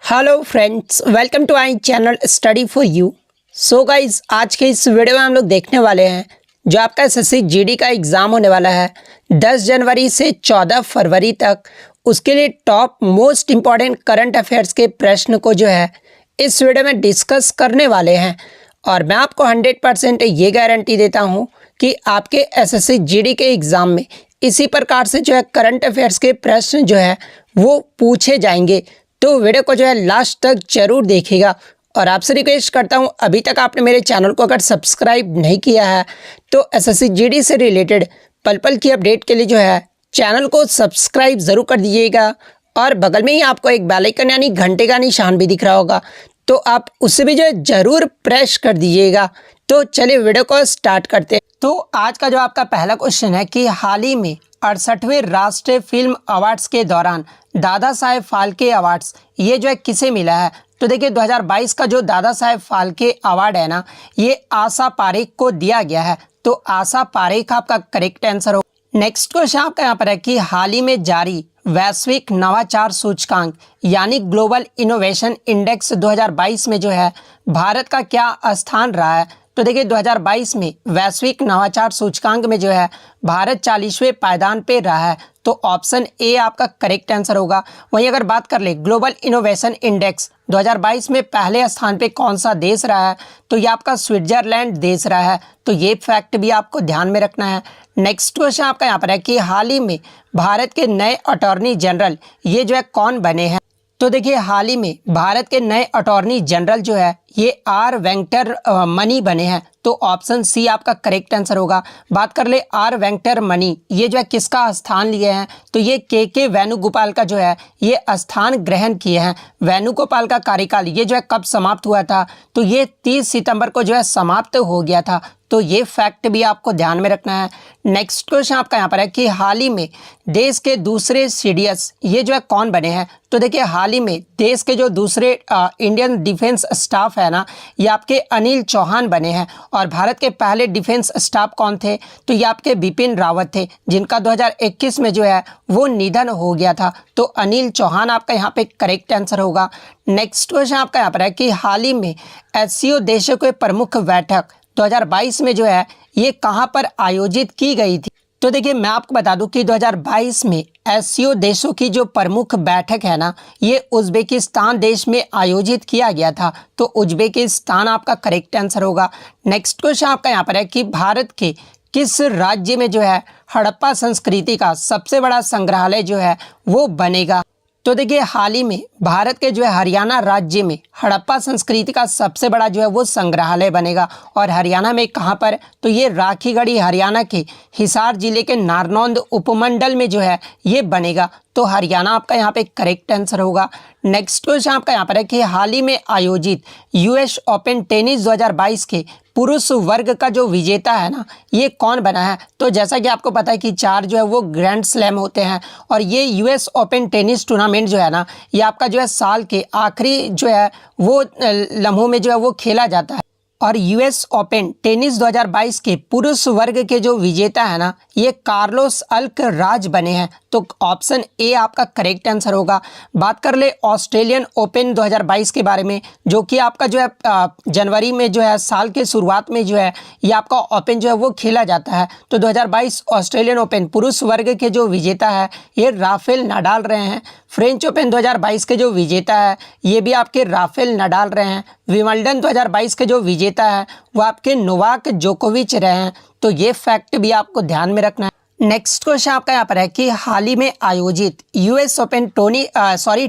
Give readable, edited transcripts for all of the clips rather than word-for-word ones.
Hello friends, welcome to our channel study for you. So guys, आज के इस video में हम लोग देखने वाले हैं जो आपका एसएससी जीडी का एग्ज़ाम होने वाला है 10 जनवरी से 14 फरवरी तक। उसके लिए top most important current affairs के प्रश्न को जो है इस वीडियो में डिस्कस करने वाले हैं। और मैं आपको 100% ये गारंटी देता हूँ कि आपके एसएससी जीडी के एग्ज़ाम में इसी प्रकार से जो है करंट अफेयर्स के प्रश्न जो है वो पूछे जाएंगे। तो वीडियो को जो है लास्ट तक जरूर देखिएगा। और आपसे रिक्वेस्ट करता हूं, अभी तक आपने मेरे चैनल को अगर सब्सक्राइब नहीं किया है तो एसएससी जीडी से रिलेटेड पल पल की अपडेट के लिए जो है चैनल को सब्सक्राइब ज़रूर कर दीजिएगा। और बगल में ही आपको एक बेल आइकन यानी घंटे का निशान भी दिख रहा होगा, तो आप उससे भी जो है ज़रूर प्रेस कर दीजिएगा। तो चलिए वीडियो को स्टार्ट करते हैं। तो आज का जो आपका पहला क्वेश्चन है कि हाल ही में 68वें राष्ट्रीय फिल्म अवार्ड्स के दौरान दादा साहेब फाल्के अवार्ड्स ये जो है किसे मिला है। तो देखिए 2022 का जो दादा साहेब फाल्के अवार्ड है ना, ये आशा पारेख को दिया गया है। तो आशा पारेख आपका करेक्ट आंसर हो। नेक्स्ट क्वेश्चन आपका यहाँ पर है कि हाल ही में जारी वैश्विक नवाचार सूचकांक यानी ग्लोबल इनोवेशन इंडेक्स 2022 में जो है भारत का क्या स्थान रहा है। तो देखिए 2022 में वैश्विक नवाचार सूचकांक में जो है भारत 40वें पायदान पे रहा है। तो ऑप्शन ए आपका करेक्ट आंसर होगा। वहीं अगर बात कर ले ग्लोबल इनोवेशन इंडेक्स 2022 में पहले स्थान पे कौन सा देश रहा है, तो ये आपका स्विट्जरलैंड देश रहा है। तो ये फैक्ट भी आपको ध्यान में रखना है। नेक्स्ट क्वेश्चन आपका यहाँ पर है कि हाल ही में भारत के नए अटॉर्नी जनरल ये जो है कौन बने हैं। तो देखिए हाल ही में भारत के नए अटॉर्नी जनरल जो है ये आर वेंकटर मनी बने हैं। तो ऑप्शन सी आपका करेक्ट आंसर होगा। बात कर ले आर वेंकटर मनी ये जो है किसका स्थान लिए हैं, तो ये के वेणुगोपाल का जो है ये स्थान ग्रहण किए हैं। वेणुगोपाल का कार्यकाल ये जो है कब समाप्त हुआ था, तो ये 30 सितंबर को जो है समाप्त हो गया था। तो ये फैक्ट भी आपको ध्यान में रखना है। नेक्स्ट क्वेश्चन आपका यहाँ पर है कि हाल ही में देश के दूसरे सीडीएस ये जो है कौन बने हैं। तो देखिए हाल ही में देश के जो दूसरे इंडियन डिफेंस स्टाफ है ना, ये आपके अनिल चौहान बने हैं। और भारत के पहले डिफेंस स्टाफ कौन थे, तो ये आपके बिपिन रावत थे, जिनका 2021 में जो है वो निधन हो गया था। तो अनिल चौहान आपका यहाँ पे करेक्ट आंसर होगा। नेक्स्ट क्वेश्चन आपका यहाँ पर है कि हाल ही में एससीओ देशों के प्रमुख बैठक 2022 में जो है ये कहाँ पर आयोजित की गई थी। तो देखिए मैं आपको बता दूं कि 2022 में एससीओ देशों की जो प्रमुख बैठक है ना, ये उज्बेकिस्तान देश में आयोजित किया गया था। तो उज्बेकिस्तान आपका करेक्ट आंसर होगा। नेक्स्ट क्वेश्चन आपका यहाँ पर है कि भारत के किस राज्य में जो है हड़प्पा संस्कृति का सबसे बड़ा संग्रहालय जो है वो बनेगा। तो देखिए हाल ही में भारत के जो है हरियाणा राज्य में हड़प्पा संस्कृति का सबसे बड़ा जो है वो संग्रहालय बनेगा। और हरियाणा में कहाँ पर, तो ये राखीगढ़ी हरियाणा के हिसार जिले के नारनौंद उपमंडल में जो है ये बनेगा। तो हरियाणा आपका यहाँ पे करेक्ट आंसर होगा। नेक्स्ट क्वेश्चन आपका यहाँ पर है कि हाल ही में आयोजित यूएस ओपन टेनिस 2022 के पुरुष वर्ग का जो विजेता है ना, ये कौन बना है। तो जैसा कि आपको पता है कि 4 जो है वो ग्रैंड स्लैम होते हैं। और ये यूएस ओपन टेनिस टूर्नामेंट जो है ना, ये आपका जो है साल के आखिरी जो है वो लम्हों में जो है वो खेला जाता है। और यूएस ओपन टेनिस 2022 के पुरुष वर्ग के जो विजेता है ना, ये कार्लोस अल्कराज बने हैं। तो ऑप्शन ए आपका करेक्ट आंसर होगा। बात कर ले ऑस्ट्रेलियन ओपन 2022 के बारे में, जो कि आपका जो है जनवरी में जो है साल के शुरुआत में जो है ये आपका ओपन जो है वो खेला जाता है। तो 2022 ऑस्ट्रेलियन ओपन पुरुष वर्ग के जो विजेता है ये राफेल नडाल रहे हैं। फ्रेंच ओपन 2022 के जो विजेता है ये भी आपके राफेल नडाल रहे हैं। विंबलडन 2022 के जो विजेता है वो आपके नोवाक जोकोविच रहे हैं। तो ये फैक्ट भी आपको ध्यान में रखना है। नेक्स्ट क्वेश्चन आपका यहाँ पर है कि हाल ही में आयोजित यूएस ओपन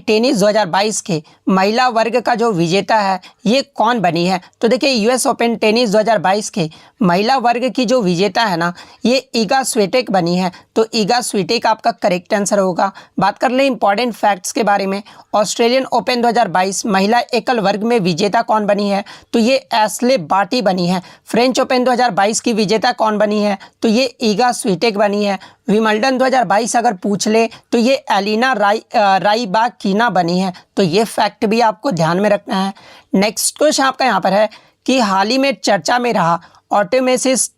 टेनिस 2022 के महिला वर्ग का जो विजेता है ये कौन बनी है। तो देखिए यूएस ओपन टेनिस 2022 के महिला वर्ग की जो विजेता है ना, ये ईगा स्विटेक बनी है। तो ईगा स्विटेक आपका करेक्ट आंसर होगा। बात कर ले इंपॉर्टेंट फैक्ट्स के बारे में, ऑस्ट्रेलियन ओपन 2022 महिला एकल वर्ग में विजेता कौन बनी है, तो ये एस्ले बार्टी बनी है। फ्रेंच ओपन 2022 की विजेता कौन बनी है, तो ये ईगा स्विटेक बनी है। विंबलडन 2022 अगर पूछ ले तो ये एलिना राइबाकिना बनी है। तो ये फैक्ट भी आपको ध्यान में रखना है। नेक्स्ट क्वेश्चन आपका यहाँ पर है कि हाल ही में चर्चा में रहा आर्टेमिस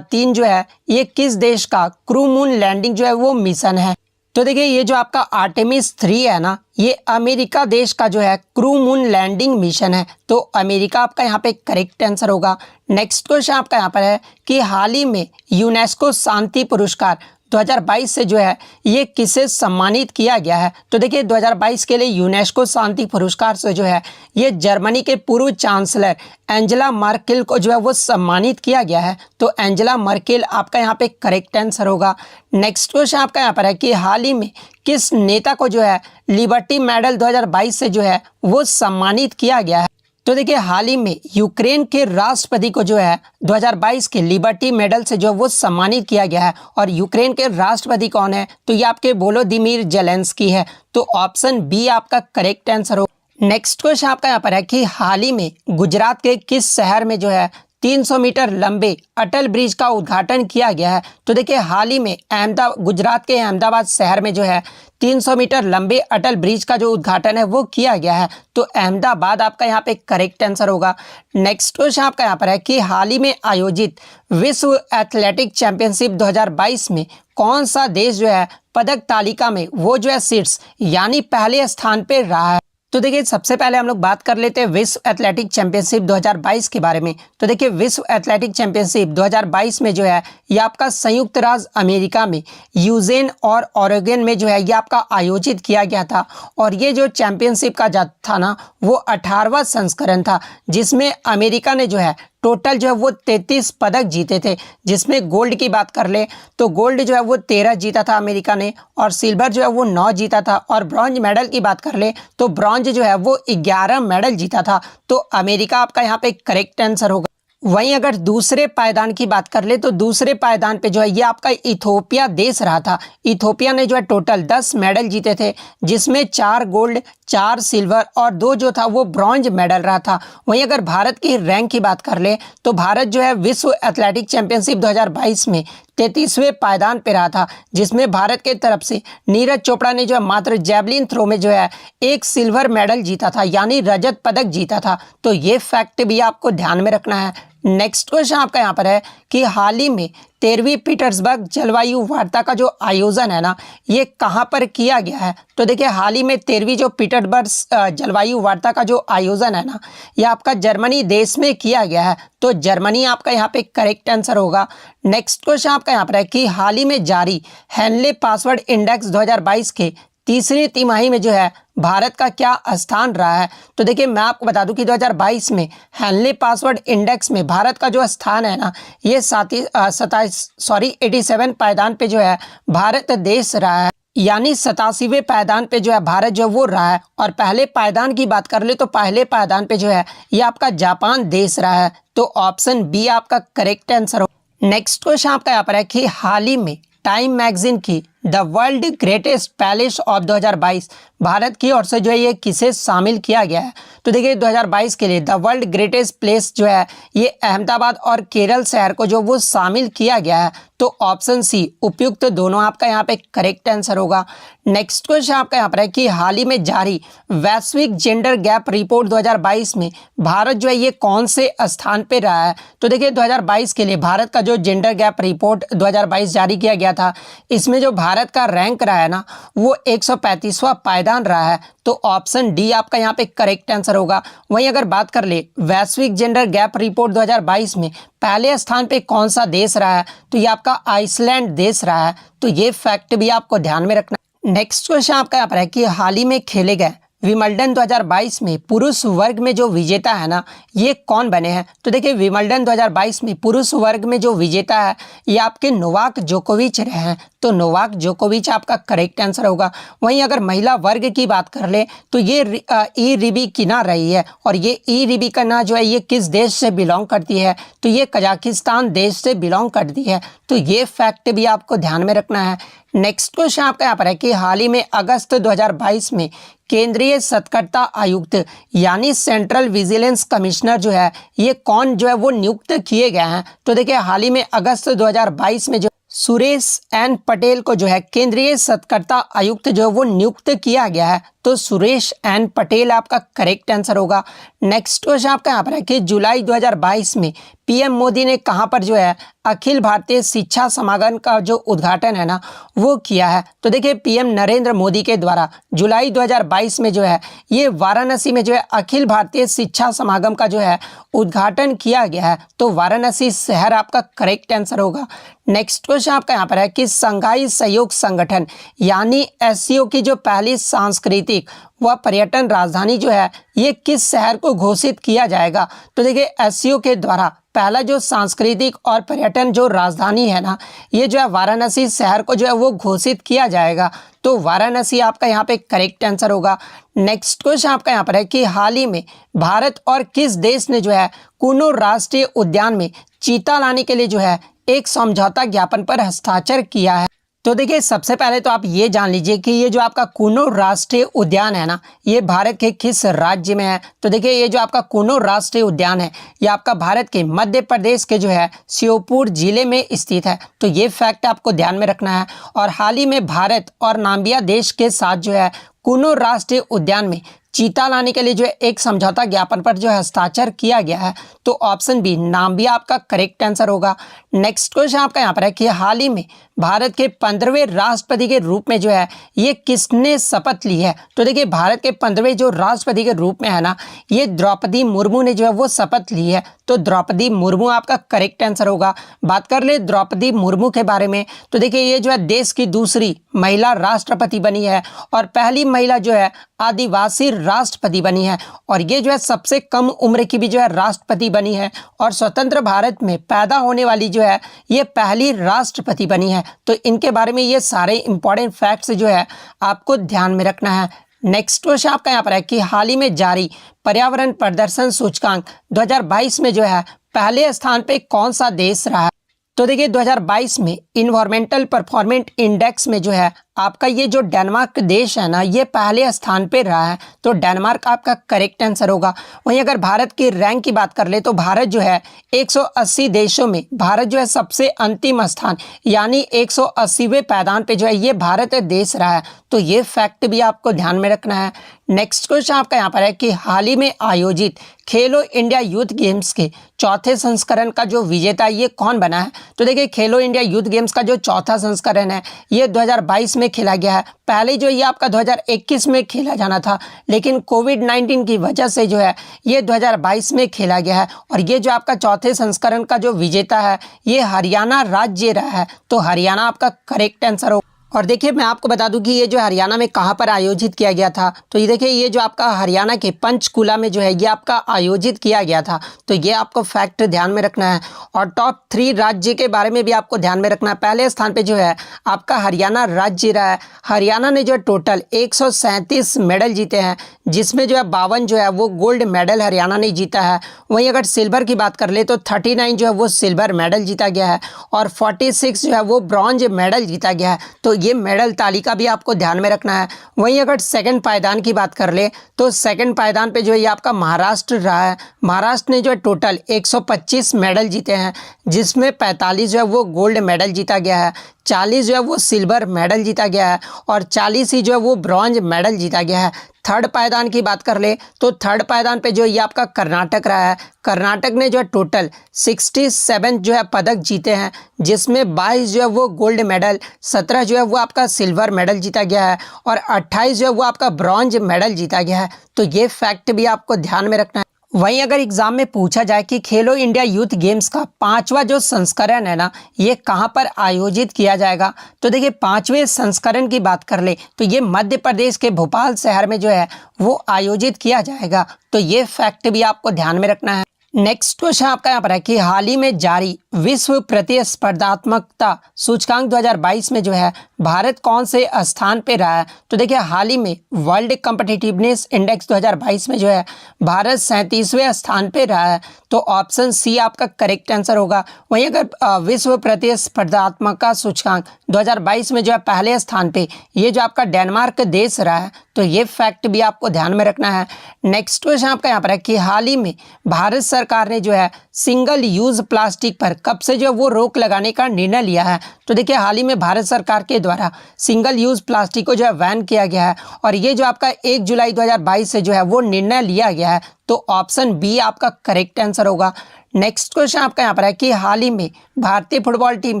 3 जो है ये किस देश का क्रू मून लैंडिंग जो है वो मिशन है। तो देखिए ये जो आपका आर्टेमिस 3 है ना, ये अमेरिका देश का जो है क्रू मून लैंडिंग मिशन है। तो अमेरिका आपका यहाँ पे करेक्ट आंसर होगा। नेक्स्ट क्वेश्चन आपका यहाँ पर है कि हाल ही में यूनेस्को शांति पुरस्कार 2022 से जो है ये किसे सम्मानित किया गया है। तो देखिए 2022 के लिए यूनेस्को शांति पुरस्कार से जो है ये जर्मनी के पूर्व चांसलर एंजेला मर्केल को जो है वो सम्मानित किया गया है। तो एंजेला मर्केल आपका यहाँ पे करेक्ट आंसर होगा। नेक्स्ट क्वेश्चन आपका यहाँ पर है कि हाल ही में किस नेता को जो है लिबर्टी मेडल 2022 से जो है वो सम्मानित किया गया है। तो देखिए हाल ही में यूक्रेन के राष्ट्रपति को जो है 2022 के लिबर्टी मेडल से जो वो सम्मानित किया गया है। और यूक्रेन के राष्ट्रपति कौन है, तो ये आपके वोलोदिमीर जेलेंस्की है। तो ऑप्शन बी आपका करेक्ट आंसर हो। नेक्स्ट क्वेश्चन आपका यहाँ पर है कि हाल ही में गुजरात के किस शहर में जो है 300 मीटर लंबे अटल ब्रिज का उद्घाटन किया गया है। तो देखिए हाल ही में गुजरात के अहमदाबाद शहर में जो है 300 मीटर लंबे अटल ब्रिज का जो उद्घाटन है वो किया गया है। तो अहमदाबाद आपका यहाँ पे करेक्ट आंसर होगा। नेक्स्ट क्वेश्चन आपका यहाँ पर है कि हाल ही में आयोजित विश्व एथलेटिक चैंपियनशिप 2022 में कौन सा देश जो है पदक तालिका में वो जो है शीर्ष यानी पहले स्थान पे रहा है। तो देखिए सबसे पहले हम लोग बात कर लेते हैं विश्व एथलेटिक चैंपियनशिप 2022 के बारे में। तो देखिए विश्व एथलेटिक चैंपियनशिप 2022 में जो है ये आपका संयुक्त राज्य अमेरिका में यूजेन और ओरेगन में जो है ये आपका आयोजित किया गया था। और ये जो चैंपियनशिप का था ना वो 18वां संस्करण था, जिसमें अमेरिका ने जो है टोटल जो है वो 33 पदक जीते थे। जिसमें गोल्ड की बात कर ले तो गोल्ड जो है वो 13 जीता था अमेरिका ने, और सिल्वर जो है वो 9 जीता था, और ब्रॉन्ज मेडल की बात कर ले तो ब्रॉन्ज जो है वो 11 मेडल जीता था। तो अमेरिका आपका यहाँ पे करेक्ट आंसर होगा। वहीं अगर दूसरे पायदान की बात कर ले तो दूसरे पायदान पे जो है ये आपका इथोपिया देश रहा था। इथोपिया ने जो है टोटल 10 मेडल जीते थे, जिसमें 4 गोल्ड, 4 सिल्वर और 2 जो था वो ब्रॉन्ज मेडल रहा था। वहीं अगर भारत की रैंक की बात कर ले तो भारत जो है विश्व एथलेटिक चैंपियनशिप 2022 में 33वें पायदान पे रहा था, जिसमें भारत के तरफ से नीरज चोपड़ा ने जो है मात्र जैवलिन थ्रो में जो है 1 सिल्वर मेडल जीता था यानी रजत पदक जीता था। तो ये फैक्ट भी आपको ध्यान में रखना है। नेक्स्ट क्वेश्चन आपका यहाँ पर है कि हाल ही में 13वीं पीटर्सबर्ग जलवायु वार्ता का जो आयोजन है ना ये कहाँ पर किया गया है। तो देखिए हाल ही में 13वीं जो पीटर्सबर्ग जलवायु वार्ता का जो आयोजन है ना ये आपका जर्मनी देश में किया गया है। तो जर्मनी आपका यहाँ पे करेक्ट आंसर होगा। नेक्स्ट क्वेश्चन आपका यहाँ पर है कि हाल ही में जारी हेनले पासवर्ड इंडेक्स 2022 के तीसरी तिमाही में जो है भारत का क्या स्थान रहा है। तो देखिए मैं आपको बता दूं कि 2022 में हेनले पासवर्ड इंडेक्स में भारत का जो स्थान है ना ये 87 पायदान पे जो है भारत देश रहा है, यानी 87वें पायदान पे जो है भारत जो वो रहा है। और पहले पायदान की बात कर ले तो पहले पायदान पे जो है ये आपका जापान देश रहा है। तो ऑप्शन बी आपका करेक्ट आंसर हो। नेक्स्ट क्वेश्चन आपका यहाँ पर है कि हाल ही में टाइम मैगजीन की the world greatest palace of 2022 Bharat की ओर से जो है ये किसे शामिल किया गया है। तो देखिए 2022 के लिए द वर्ल्ड ग्रेटेस्ट प्लेस जो है ये अहमदाबाद और केरल शहर को जो वो शामिल किया गया है। तो ऑप्शन सी उपयुक्त दोनों आपका यहाँ पे करेक्ट आंसर होगा। नेक्स्ट क्वेश्चन आपका यहाँ पर है कि हाल ही में जारी वैश्विक जेंडर गैप रिपोर्ट 2022 में भारत जो है ये कौन से स्थान पे रहा है। तो देखिए 2022 के लिए भारत का जो जेंडर गैप रिपोर्ट 2022 जारी किया गया था, इसमें जो भारत का रैंक रहा है ना वो 135वां पायदान रहा है। तो ऑप्शन डी आपका यहाँ पे करेक्ट आंसर होगा। वहीं अगर बात कर ले वैश्विक जेंडर गैप रिपोर्ट 2022 में पहले स्थान पे कौन सा देश रहा है, तो ये आपका आइसलैंड देश रहा है। तो ये फैक्ट भी आपको ध्यान में रखना। नेक्स्ट क्वेश्चन आपका यहाँ पर है कि हाल ही में खेले गए विंबलडन 2022 में पुरुष वर्ग में जो विजेता है ना ये कौन बने हैं। तो देखिए विंबलडन 2022 में पुरुष वर्ग में जो विजेता है ये आपके नोवाक जोकोविच रहे हैं। तो नोवाक जोकोविच आपका करेक्ट आंसर होगा। वहीं अगर महिला वर्ग की बात कर ले तो ये ई रिबिकिना रही है, और ये ई रिबिकिना जो है ये किस देश से बिलोंग करती है, तो ये कजाकिस्तान देश से बिलोंग करती है। तो ये फैक्ट भी आपको ध्यान में रखना है। नेक्स्ट क्वेश्चन आपका यहाँ पर है कि हाल ही में अगस्त 2022 में केंद्रीय सतर्कता आयुक्त यानी सेंट्रल विजिलेंस कमिश्नर जो है ये कौन जो है वो नियुक्त किए गए हैं। तो देखिए हाल ही में अगस्त 2022 में जो सुरेश एन पटेल को जो है केंद्रीय सतर्कता आयुक्त जो है वो नियुक्त किया गया है। तो सुरेश एन पटेल आपका करेक्ट आंसर होगा। नेक्स्ट क्वेश्चन आपका यहाँ पर है कि जुलाई 2022 में पीएम मोदी ने कहाँ पर जो है अखिल भारतीय शिक्षा समागम का जो उद्घाटन है ना वो किया है। तो देखिए पीएम नरेंद्र मोदी के द्वारा जुलाई 2022 में जो है ये वाराणसी में जो है अखिल भारतीय शिक्षा समागम का जो है उद्घाटन किया गया है। तो वाराणसी शहर आपका करेक्ट आंसर होगा। नेक्स्ट क्वेश्चन आपका यहाँ पर है कि संघाई सहयोग संगठन यानी एससीओ की जो पहली सांस्कृतिक व पर्यटन राजधानी जो है ये किस शहर को घोषित किया जाएगा। तो देखिए एससीओ के द्वारा पहला जो सांस्कृतिक और पर्यटन जो राजधानी है ना ये जो है वाराणसी शहर को जो है वो घोषित किया जाएगा। तो वाराणसी आपका यहाँ पे करेक्ट आंसर होगा। नेक्स्ट क्वेश्चन आपका यहाँ पर है कि हाल ही में भारत और किस देश ने जो है कुनो राष्ट्रीय उद्यान में चीता लाने के लिए जो है एक समझौता ज्ञापन पर हस्ताक्षर किया है। तो देखिए सबसे पहले तो आप ये जान लीजिए कि ये जो आपका कुनो राष्ट्रीय उद्यान है ना ये भारत के किस राज्य में है। तो देखिए ये जो आपका कुनो राष्ट्रीय उद्यान है ये आपका भारत के मध्य प्रदेश के जो है श्योपुर जिले में स्थित है। तो ये फैक्ट आपको ध्यान में रखना है। और हाल ही में भारत और नाम्बिया देश के साथ जो है कुनो राष्ट्रीय उद्यान में चीता लाने के लिए जो है एक समझौता ज्ञापन पर जो है हस्ताक्षर किया गया है। तो ऑप्शन बी नाम्बिया आपका करेक्ट आंसर होगा। नेक्स्ट क्वेश्चन आपका यहाँ पर है कि हाल ही में भारत के 15वें राष्ट्रपति के रूप में जो है ये किसने शपथ ली है। तो देखिए भारत के 15वें जो राष्ट्रपति के रूप में है ना ये द्रौपदी मुर्मू ने जो है वो शपथ ली है। तो द्रौपदी मुर्मू आपका करेक्ट आंसर होगा। बात कर ले द्रौपदी मुर्मू के बारे में तो देखिए ये जो है देश की दूसरी महिला राष्ट्रपति बनी है और पहली महिला जो है आदिवासी राष्ट्रपति बनी है और ये जो है सबसे कम उम्र की भी जो है राष्ट्रपति बनी है और स्वतंत्र भारत में पैदा होने वाली जो है ये पहली राष्ट्रपति बनी है। तो इनके बारे में ये सारे इंपॉर्टेंट फैक्ट्स जो है आपको ध्यान में रखना है। नेक्स्ट क्वेश्चन आपका यहाँ पर है कि हाल ही में जारी पर्यावरण प्रदर्शन सूचकांक 2022 में जो है पहले स्थान पे कौन सा देश रहा है। तो देखिए 2022 में इन्वायरमेंटल परफॉर्मेंस इंडेक्स में जो है आपका ये जो डेनमार्क देश है ना ये पहले स्थान पे रहा है। तो डेनमार्क आपका करेक्ट आंसर होगा। वहीं अगर भारत की रैंक की बात कर ले तो भारत जो है 180 देशों में भारत जो है सबसे अंतिम स्थान यानी 180वें पायदान पे जो है ये भारत देश रहा है। तो ये फैक्ट भी आपको ध्यान में रखना है। नेक्स्ट क्वेश्चन आपका यहाँ पर है कि हाल ही में आयोजित खेलो इंडिया यूथ गेम्स के चौथे संस्करण का जो विजेता ये कौन बना है। तो देखिए खेलो इंडिया यूथ गेम्स का जो चौथा संस्करण है ये 2022 में खेला गया है। पहले जो ये आपका 2021 में खेला जाना था लेकिन कोविड-19 की वजह से जो है ये 2022 में खेला गया है और ये जो आपका चौथे संस्करण का जो विजेता है ये हरियाणा राज्य रहा है। तो हरियाणा आपका करेक्ट आंसर हो। और देखिए मैं आपको बता दूं कि ये जो हरियाणा में कहाँ पर आयोजित किया गया था। तो ये देखिए ये जो आपका हरियाणा के पंचकुला में जो है ये आपका आयोजित किया गया था। तो ये आपको फैक्ट ध्यान में रखना है। और टॉप 3 राज्य के बारे में भी आपको ध्यान में रखना है। पहले स्थान पे जो है आपका हरियाणा राज्य रहा है। हरियाणा ने जो है टोटल 137 मेडल जीते हैं जिसमें जो है 52 जो है वो गोल्ड मेडल हरियाणा ने जीता है। वहीं अगर सिल्वर की बात कर ले तो 39 जो है वो सिल्वर मेडल जीता गया है और 46 जो है वो ब्रॉन्ज मेडल जीता गया है। तो ये मेडल तालिका भी आपको ध्यान में रखना है। वहीं अगर सेकंड पायदान की बात कर ले तो सेकंड पायदान पे जो है ये आपका महाराष्ट्र रहा है। महाराष्ट्र ने जो है टोटल 125 मेडल जीते हैं जिसमें 45 जो है वो गोल्ड मेडल जीता गया है, 40 जो है वो सिल्वर मेडल जीता गया है और 40 ही जो है वो ब्रॉन्ज मेडल जीता गया है। थर्ड पायदान की बात कर ले तो थर्ड पायदान पे जो ये आपका कर्नाटक रहा है। कर्नाटक ने जो है टोटल 67 जो है पदक जीते हैं जिसमें 22 जो है वो गोल्ड मेडल, 17 जो है वो आपका सिल्वर मेडल जीता गया है और 28 जो है वो आपका ब्रॉन्ज मेडल जीता गया है। तो ये फैक्ट भी आपको ध्यान में रखना है। वहीं अगर एग्जाम में पूछा जाए कि खेलो इंडिया यूथ गेम्स का 5वां जो संस्करण है ना ये कहां पर आयोजित किया जाएगा। तो देखिए 5वें संस्करण की बात कर ले तो ये मध्य प्रदेश के भोपाल शहर में जो है वो आयोजित किया जाएगा। तो ये फैक्ट भी आपको ध्यान में रखना है। नेक्स्ट क्वेश्चन आपका यहाँ पर है कि हाल ही में जारी विश्व प्रतिस्पर्धात्मकता सूचकांक 2022 में जो है भारत कौन से स्थान पे रहा है। तो देखिए हाल ही में वर्ल्ड कॉम्पिटिटिवनेस इंडेक्स 2022 में जो है भारत 37वें स्थान पे रहा है। तो ऑप्शन सी आपका करेक्ट आंसर होगा। वहीं अगर विश्व प्रतिस्पर्धात्मकता सूचकांक 2022 में जो है पहले स्थान पे ये जो आपका डेनमार्क देश रहा है। तो ये फैक्ट भी आपको ध्यान में रखना है। नेक्स्ट क्वेश्चन आपका यहाँ पर है कि हाल ही में भारत सरकार ने जो है सिंगल यूज़ प्लास्टिक पर कब से जो है वो रोक लगाने का निर्णय लिया है? तो देखिए हाल ही में भारत सरकार के द्वारा सिंगल यूज़ प्लास्टिक को जो है बैन किया गया है और ये जो आपका 1 जुलाई 2022 से जो है वो निर्णय लिया गया है। तो ऑप्शन बी आपका करेक्ट आंसर होगा। नेक्स्ट क्वेश्चन आपका यहाँ पर है कि हाल ही में भारतीय फुटबॉल टीम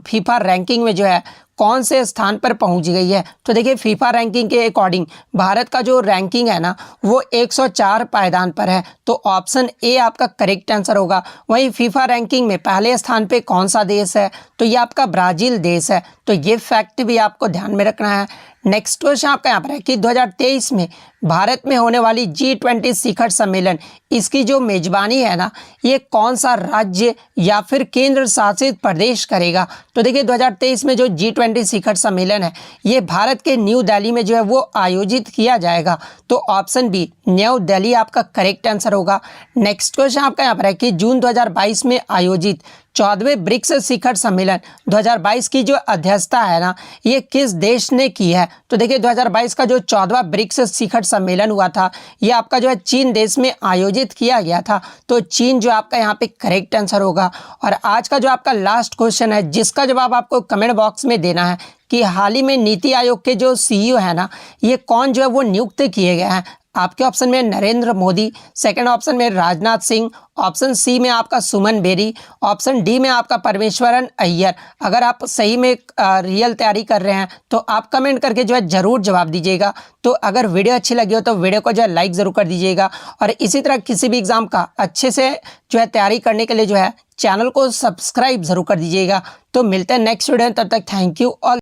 फीफा रैंकिंग में जो है कौन से स्थान पर पहुंच गई है? तो देखिए फीफा रैंकिंग के अकॉर्डिंग भारत का जो रैंकिंग है ना वो 104 पायदान पर है। तो ऑप्शन ए आपका करेक्ट आंसर होगा। वहीं फीफा रैंकिंग में पहले स्थान पे कौन सा देश है? तो ये आपका ब्राज़ील देश है। तो ये फैक्ट भी आपको ध्यान में रखना है। नेक्स्ट क्वेश्चन आपका यहाँ पर है कि 2023 में भारत में होने वाली G20 शिखर सम्मेलन इसकी जो मेजबानी है ना ये कौन सा राज्य या फिर केंद्र शासित प्रदेश करेगा? तो देखिए 2023 में जो G20 शिखर सम्मेलन है ये भारत के न्यू दिल्ली में जो है वो आयोजित किया जाएगा। तो ऑप्शन बी न्यू दिल्ली आपका करेक्ट आंसर होगा। नेक्स्ट क्वेश्चन आपका यहाँ पर है कि जून 2022 में आयोजित 14वें ब्रिक्स शिखर सम्मेलन 2022 की जो अध्यक्षता है ना ये किस देश ने की है? तो देखिए 2022 का जो 14वां ब्रिक्स शिखर सम्मेलन हुआ था ये आपका जो है चीन देश में आयोजित किया गया था। तो चीन जो आपका यहाँ पे करेक्ट आंसर होगा। और आज का जो आपका लास्ट क्वेश्चन है जिसका जवाब आपको कमेंट बॉक्स में देना है कि हाल ही में नीति आयोग के जो CEO है ना ये कौन जो है वो नियुक्त किए गए हैं? आपके ऑप्शन में नरेंद्र मोदी, सेकंड ऑप्शन में राजनाथ सिंह, ऑप्शन सी में आपका सुमन बेरी, ऑप्शन डी में आपका परमेश्वरन अय्यर। अगर आप सही में रियल तैयारी कर रहे हैं तो आप कमेंट करके जो है ज़रूर जवाब दीजिएगा। तो अगर वीडियो अच्छी लगी हो तो वीडियो को जो है लाइक ज़रूर कर दीजिएगा और इसी तरह किसी भी एग्ज़ाम का अच्छे से जो है तैयारी करने के लिए जो है चैनल को सब्सक्राइब ज़रूर कर दीजिएगा। तो मिलते हैं नेक्स्ट वीडियो में, तब तक थैंक यू ऑल।